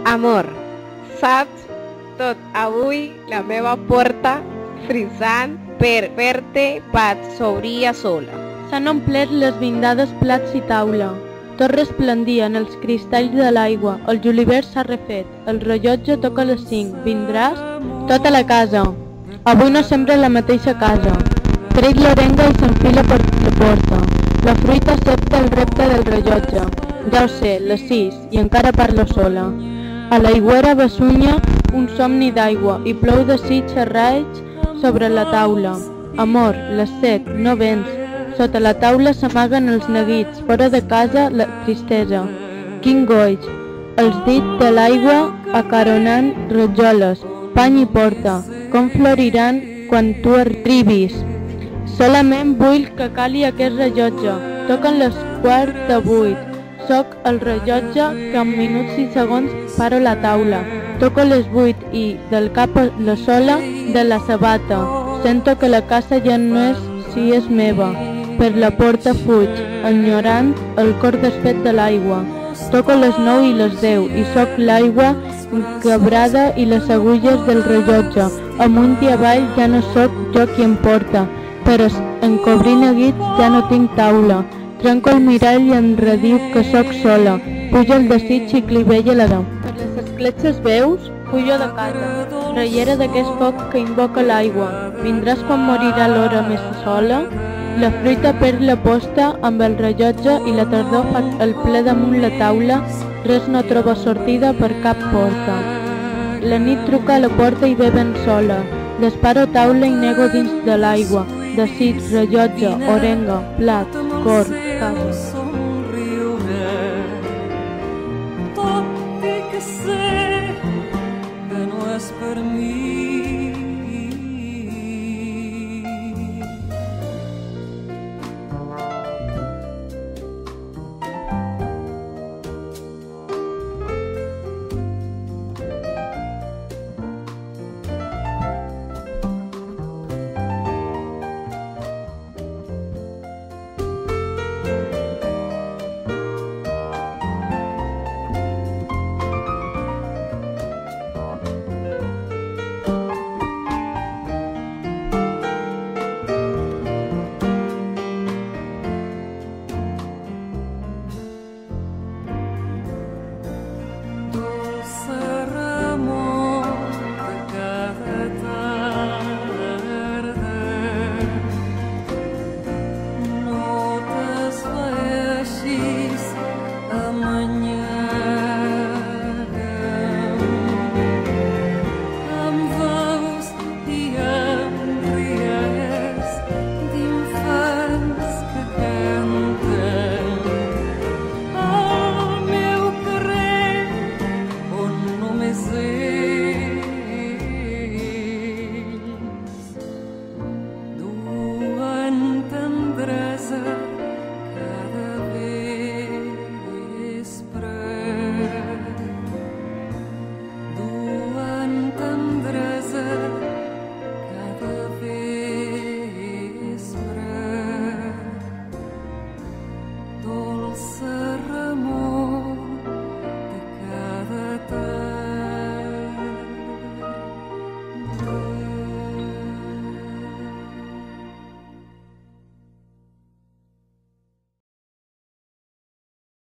Amor, saps tot avui la meva porta frisant per fer-te vaig s'obria sola. S'han omplert les vindades plats i taula. Tot resplendia en els cristalls de l'aigua, el julivert s'ha refet, el rellotge toca les 5, vindràs? Tota la casa. Avui no sembra la mateixa casa. Trec l'arenga i s'enfila per la porta. La fruita accepta el repte del rellotge. Ja ho sé, les 6, i encara parlo sola. A l'aigüera bessunya un somni d'aigua i plou desig xerraig sobre la taula. Amor, les 7, no vens. Sota la taula s'amaguen els neguits, fora de casa la tristesa. Quin goig! Els dits de l'aigua acaronant rajoles, pany i porta, com floriran quan tu arribis. Solament vull que cali aquest rellotge. Toquen les 7:15. Soc el rellotge que en minuts i segons paro la taula. Toco les 8 i, del cap a la sola, de la sabata. Sento que la casa ja no és si és meva. Per la porta fuig, enyorant el cor desfet de l'aigua. Toco les 9 i les 10 i soc l'aigua quebrada i les agulles del rellotge. Amunt i avall ja no soc jo qui em porta, però en cobrir neguits ja no tinc taula. Trenco el mirall i em rediu que soc sola. Puja el desig i clivella la dama. Per les escletxes veus, fujo de casa, reiera d'aquest foc que invoca l'aigua. Vindràs quan morirà l'hora més sola? La fruita perd la posta amb el rellotge i la tardor fa el ple damunt la taula, res no troba sortida per cap porta. La nit truca a la porta i ve ben sola, disparo taula i nego dins de l'aigua, desig, rellotge, orenga, plat, cor, casa. Tot i que sé que no és per mi. Amanhã